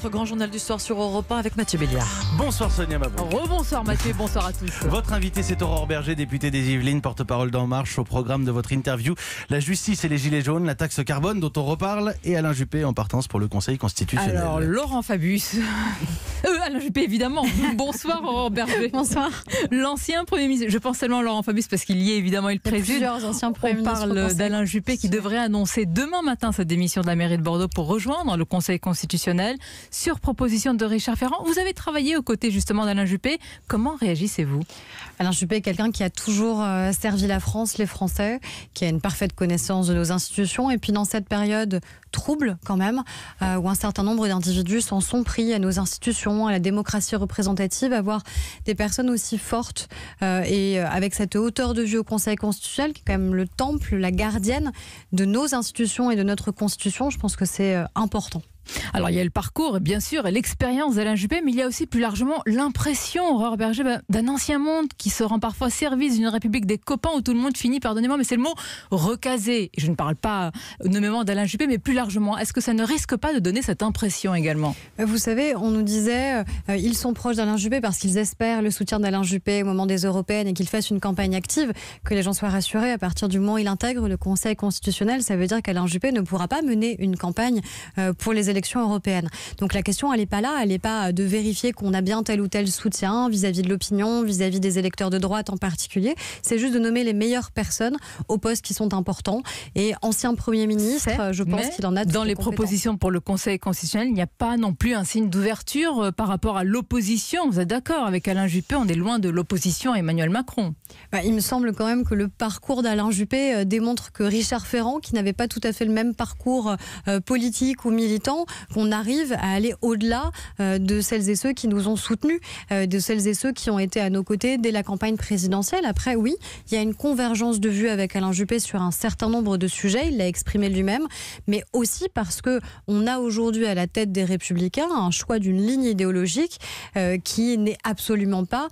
votre grand journal du soir sur Europe 1 avec Mathieu Béliard. Bonsoir Sonia Mabrouk. Rebonsoir Mathieu, bonsoir à tous. Votre invité c'est Aurore Berger, députée des Yvelines, porte-parole d'En Marche. Au programme de votre interview, la justice et les gilets jaunes, la taxe carbone dont on reparle et Alain Juppé en partance pour le Conseil constitutionnel. Alors Laurent Fabius, Alain Juppé évidemment. Bonsoir Aurore Berger. Bonsoir. L'ancien Premier ministre, je pense seulement à Laurent Fabius parce qu'il y est évidemment, il préside. Plusieurs anciens Premiers ministres. On parle d'Alain Juppé qui devrait annoncer demain matin sa démission de la mairie de Bordeaux pour rejoindre le Conseil constitutionnel sur proposition de Richard Ferrand. Vous avez travaillé aux côtés justement d'Alain Juppé. Comment réagissez-vous ? Alain Juppé est quelqu'un qui a toujours servi la France, les Français, qui a une parfaite connaissance de nos institutions. Et puis dans cette période trouble quand même, où un certain nombre d'individus s'en sont pris à nos institutions, à la démocratie représentative, avoir des personnes aussi fortes et avec cette hauteur de vue au Conseil constitutionnel, qui est quand même le temple, la gardienne de nos institutions et de notre Constitution, je pense que c'est important. Alors il y a le parcours, bien sûr, et l'expérience d'Alain Juppé, mais il y a aussi plus largement l'impression, Aurore Berger, d'un ancien monde qui se rend parfois service d'une république des copains où tout le monde finit, pardonnez-moi, mais c'est le mot recasé. Et je ne parle pas nommément d'Alain Juppé, mais plus largement. Est-ce que ça ne risque pas de donner cette impression également ? Vous savez, on nous disait ils sont proches d'Alain Juppé parce qu'ils espèrent le soutien d'Alain Juppé au moment des européennes et qu'il fasse une campagne active, que les gens soient rassurés. À partir du moment où il intègre le Conseil constitutionnel, ça veut dire qu'Alain Juppé ne pourra pas mener une campagne pour les élections européennes. Donc la question, elle n'est pas là, elle n'est pas de vérifier qu'on a bien tel ou tel soutien vis-à-vis de l'opinion, vis-à-vis des électeurs de droite en particulier. C'est juste de nommer les meilleures personnes aux postes qui sont importants. Et ancien Premier ministre, je pense qu'il en a dans les propositions pour le Conseil constitutionnel, il n'y a pas non plus un signe d'ouverture par rapport à l'opposition. Vous êtes d'accord avec Alain Juppé, on est loin de l'opposition à Emmanuel Macron. Il me semble quand même que le parcours d'Alain Juppé démontre que Richard Ferrand, qui n'avait pas tout à fait le même parcours politique ou militant, qu'on arrive à aller au-delà de celles et ceux qui nous ont soutenus, de celles et ceux qui ont été à nos côtés dès la campagne présidentielle. Après, oui, il y a une convergence de vues avec Alain Juppé sur un certain nombre de sujets, il l'a exprimé lui-même, mais aussi parce qu'on a aujourd'hui à la tête des Républicains un choix d'une ligne idéologique qui n'est absolument pas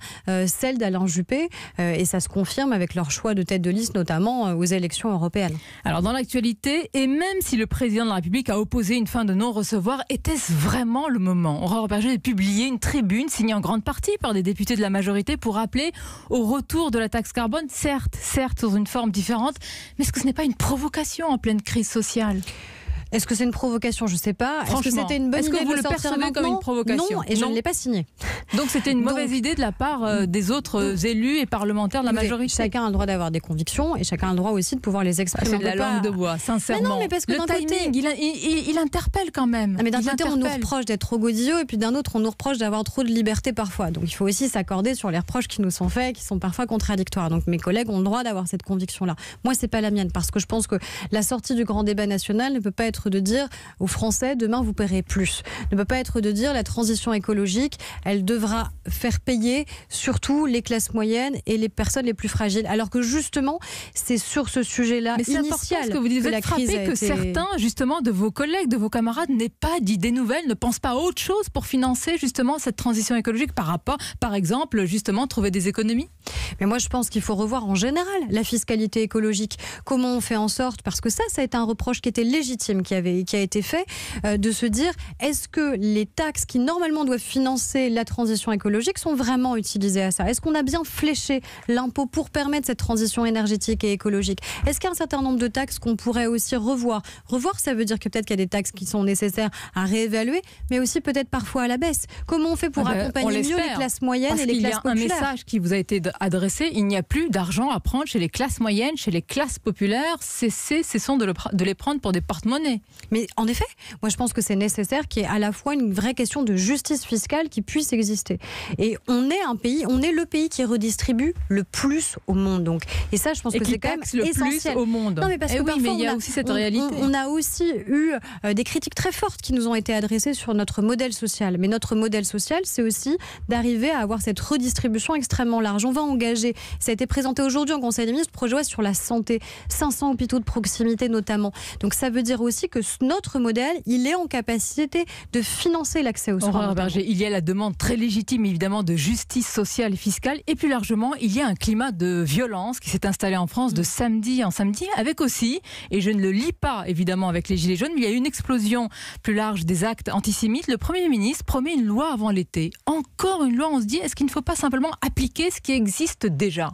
celle d'Alain Juppé, et ça se confirme avec leur choix de tête de liste, notamment aux élections européennes. Alors dans l'actualité, et même si le président de la République a opposé une fin de non-recevoir, était-ce vraiment le moment ? Aurore Berger a publié une tribune signée en grande partie par des députés de la majorité pour appeler au retour de la taxe carbone, certes sous une forme différente, mais est-ce que ce n'est pas une provocation en pleine crise sociale ? Est-ce que c'est une provocation ? Je ne sais pas. Est-ce que c'était une bonne idée vous de le percevez comme une provocation ? Non, et je ne l'ai pas signé. Donc c'était une mauvaise idée de la part des autres élus et parlementaires de la majorité. Chacun a le droit d'avoir des convictions et chacun a le droit aussi de pouvoir les exprimer. C'est de la langue de bois, sincèrement. Mais non, mais parce que le timing, il interpelle quand même. Mais d'un côté, on nous reproche d'être trop godillot et puis d'un autre, on nous reproche d'avoir trop de liberté parfois. Donc il faut aussi s'accorder sur les reproches qui nous sont faits, qui sont parfois contradictoires. Donc mes collègues ont le droit d'avoir cette conviction-là. Moi, c'est pas la mienne parce que je pense que la sortie du grand débat national ne peut pas être de dire aux Français, demain vous paierez plus. Ne peut pas être de dire la transition écologique, elle devra faire payer surtout les classes moyennes et les personnes les plus fragiles. Alors que justement, c'est sur ce sujet-là initial que vous dites, vous êtes frappé que certains justement de vos collègues, de vos camarades n'aient pas d'idées nouvelles, ne pensent pas à autre chose pour financer justement cette transition écologique par exemple, justement trouver des économies. Mais moi je pense qu'il faut revoir en général la fiscalité écologique. Comment on fait en sorte, parce que ça a été un reproche qui était légitime, qui a été fait, de se dire est-ce que les taxes qui normalement doivent financer la transition écologique sont vraiment utilisées à ça ? Est-ce qu'on a bien fléché l'impôt pour permettre cette transition énergétique et écologique ? Est-ce qu'il y a un certain nombre de taxes qu'on pourrait aussi revoir ? Revoir, ça veut dire que peut-être qu'il y a des taxes qui sont nécessaires à réévaluer, mais aussi peut-être parfois à la baisse. Comment on fait pour accompagner mieux les classes moyennes et les classes populaires ? Parce qu'il y a un message qui vous a été adressé, il n'y a plus d'argent à prendre chez les classes moyennes, chez les classes populaires, cessons de les prendre pour des porte-monnaies. Mais en effet, moi je pense que c'est nécessaire qu'il y ait à la fois une vraie question de justice fiscale qui puisse exister. Et on est le pays qui redistribue le plus au monde. Donc. Et ça, je pense que c'est quand même essentiel. Plus au monde. Non, mais parce que parfois, il y a aussi cette réalité. On a aussi eu des critiques très fortes qui nous ont été adressées sur notre modèle social. Mais notre modèle social, c'est aussi d'arriver à avoir cette redistribution extrêmement large. On va engager, ça a été présenté aujourd'hui en Conseil des ministres, projet de loi sur la santé, 500 hôpitaux de proximité notamment. Donc ça veut dire aussi aussi que notre modèle, il est en capacité de financer l'accès aux soins. Aurore Berger, il y a la demande très légitime évidemment de justice sociale et fiscale, et plus largement il y a un climat de violence qui s'est installé en France de samedi en samedi, avec aussi, et je ne le lis pas évidemment avec les gilets jaunes, mais il y a eu une explosion plus large des actes antisémites. Le Premier ministre promet une loi avant l'été. Encore une loi, on se dit, est-ce qu'il ne faut pas simplement appliquer ce qui existe déjà ?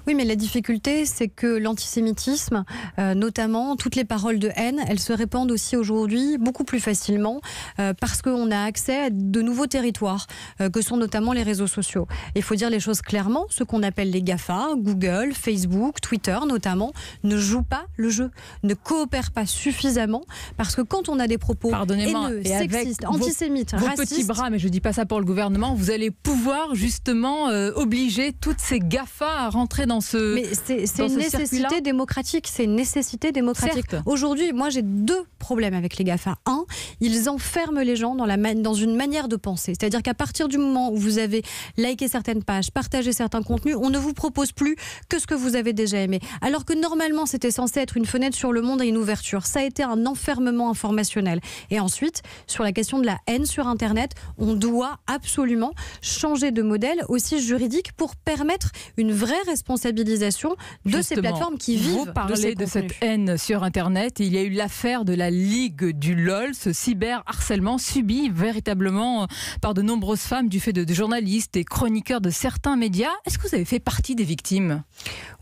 Oui, mais la difficulté, c'est que l'antisémitisme, notamment toutes les paroles de haine, elles se répandent aussi aujourd'hui beaucoup plus facilement parce qu'on a accès à de nouveaux territoires que sont notamment les réseaux sociaux. Il faut dire les choses clairement, ce qu'on appelle les GAFA, Google, Facebook, Twitter notamment, ne jouent pas le jeu, ne coopèrent pas suffisamment parce que quand on a des propos haineux, sexistes, antisémites, vos racistes... petits bras, mais je ne dis pas ça pour le gouvernement, vous allez pouvoir justement obliger toutes ces GAFA à rentrer dans ce Mais c'est une nécessité démocratique, c'est une nécessité démocratique. Certes. Aujourd'hui, moi j'ai deux problèmes avec les GAFA. Un, ils enferment les gens dans une manière de penser. C'est-à-dire qu'à partir du moment où vous avez liké certaines pages, partagé certains contenus, on ne vous propose plus que ce que vous avez déjà aimé. Alors que normalement, c'était censé être une fenêtre sur le monde et une ouverture. Ça a été un enfermement informationnel. Et ensuite, sur la question de la haine sur Internet, on doit absolument changer de modèle aussi juridique pour permettre une vraie responsabilisation de Justement, ces plateformes qui vivent vous parlez de cette haine sur Internet. Il y a eu l'affaire de la Ligue du LOL, ce cyberharcèlement subi véritablement par de nombreuses femmes du fait de journalistes et chroniqueurs de certains médias. Est-ce que vous avez fait partie des victimes ?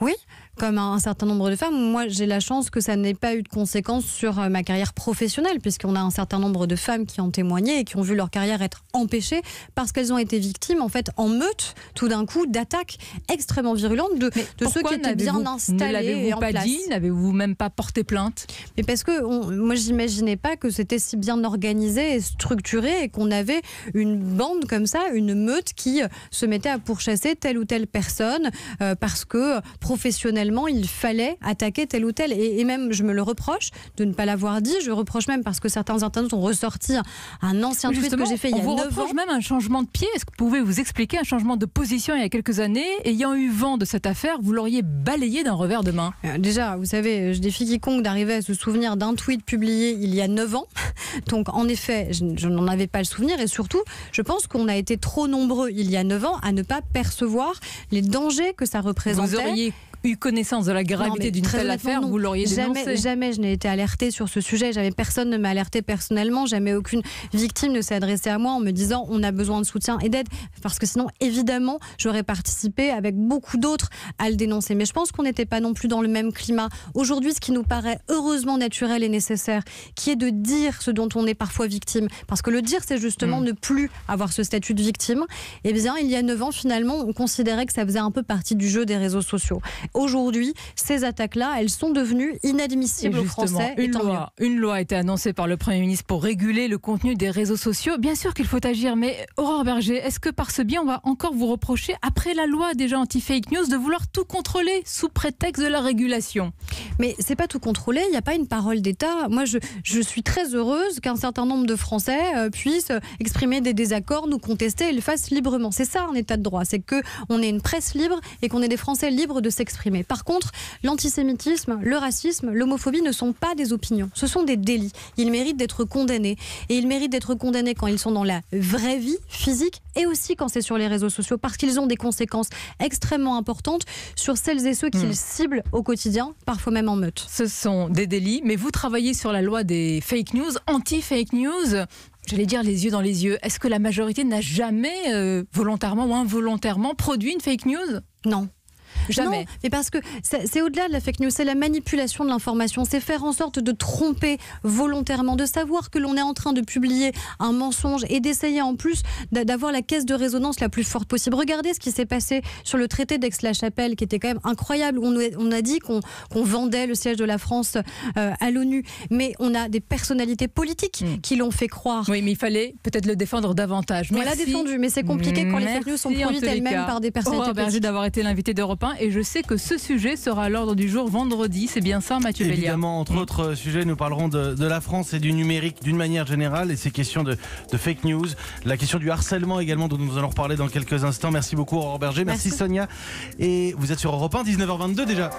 Oui, comme un certain nombre de femmes. Moi, j'ai la chance que ça n'ait pas eu de conséquences sur ma carrière professionnelle, puisqu'on a un certain nombre de femmes qui ont témoigné et qui ont vu leur carrière être empêchée parce qu'elles ont été victimes, en fait, en meute, tout d'un coup, d'attaques extrêmement virulentes de ceux qui étaient bien installés et en place. N'avez-vous même pas porté plainte ? Mais parce que moi, j'imaginais pas que c'était si bien organisé et structuré et qu'on avait une bande comme ça, une meute qui se mettait à pourchasser telle ou telle personne parce que professionnellement, il fallait attaquer tel ou tel. Et même, je me le reproche de ne pas l'avoir dit. Je reproche même parce que certains internautes ont ressorti un ancien tweet que j'ai fait il y a 9 ans. On vous reproche même un changement de pied. Est-ce que vous pouvez vous expliquer un changement de position il y a quelques années ? Ayant eu vent de cette affaire, vous l'auriez balayé d'un revers de main. Déjà, vous savez, je défie quiconque d'arriver à se souvenir d'un tweet publié il y a 9 ans. Donc, en effet, je n'en avais pas le souvenir. Et surtout, je pense qu'on a été trop nombreux il y a 9 ans à ne pas percevoir les dangers que ça représentait. Vous auriez eu connaissance de la gravité d'une telle affaire, vous l'auriez dénoncé. Jamais je n'ai été alertée sur ce sujet. Personne ne m'a alertée personnellement. Jamais aucune victime ne s'est adressée à moi en me disant on a besoin de soutien et d'aide. Parce que sinon, évidemment, j'aurais participé avec beaucoup d'autres à le dénoncer. Mais je pense qu'on n'était pas non plus dans le même climat. Aujourd'hui, ce qui nous paraît heureusement naturel et nécessaire, qui est de dire ce dont on est parfois victime. Parce que le dire, c'est justement ne plus avoir ce statut de victime. Eh bien, il y a 9 ans, finalement, on considérait que ça faisait un peu partie du jeu des réseaux sociaux. Aujourd'hui, ces attaques-là, elles sont devenues inadmissibles aux Français. Une loi a été annoncée par le Premier ministre pour réguler le contenu des réseaux sociaux. Bien sûr qu'il faut agir, mais Aurore Berger, est-ce que par ce biais, on va encore vous reprocher, après la loi déjà anti-fake news, de vouloir tout contrôler sous prétexte de la régulation ? Mais c'est pas tout contrôlé, il n'y a pas une parole d'État. Moi, je suis très heureuse qu'un certain nombre de Français puissent exprimer des désaccords, nous contester et le fassent librement. C'est ça un État de droit, c'est qu'on ait une presse libre et qu'on ait des Français libres de s'exprimer. Par contre, l'antisémitisme, le racisme, l'homophobie ne sont pas des opinions, ce sont des délits. Ils méritent d'être condamnés. Et ils méritent d'être condamnés quand ils sont dans la vraie vie physique et aussi quand c'est sur les réseaux sociaux, parce qu'ils ont des conséquences extrêmement importantes sur celles et ceux qu'ils ciblent au quotidien, parfois même en meute. Ce sont des délits, mais vous travaillez sur la loi des fake news, anti-fake news. J'allais dire les yeux dans les yeux. Est-ce que la majorité n'a jamais, volontairement ou involontairement, produit une fake news ? Non. Jamais. Non, mais parce que c'est au-delà de la fake news, c'est la manipulation de l'information, c'est faire en sorte de tromper volontairement, de savoir que l'on est en train de publier un mensonge et d'essayer en plus d'avoir la caisse de résonance la plus forte possible. Regardez ce qui s'est passé sur le traité d'Aix-la-Chapelle, qui était quand même incroyable. On a dit qu'on vendait le siège de la France à l'ONU, mais on a des personnalités politiques qui l'ont fait croire. Oui, mais il fallait peut-être le défendre davantage. On l'a défendu, mais c'est compliqué quand les fake news sont produites elles-mêmes par des personnalités politiques. Merci d'avoir été l'invité d'Europe 1. Et je sais que ce sujet sera à l'ordre du jour vendredi. C'est bien ça, Mathieu Béliard ? Évidemment, entre autres sujets, nous parlerons de la France et du numérique d'une manière générale et ces questions de fake news. La question du harcèlement également, dont nous allons reparler dans quelques instants. Merci beaucoup, Aurore Berger. Merci Sonia. Et vous êtes sur Europe 1, 19h22 déjà.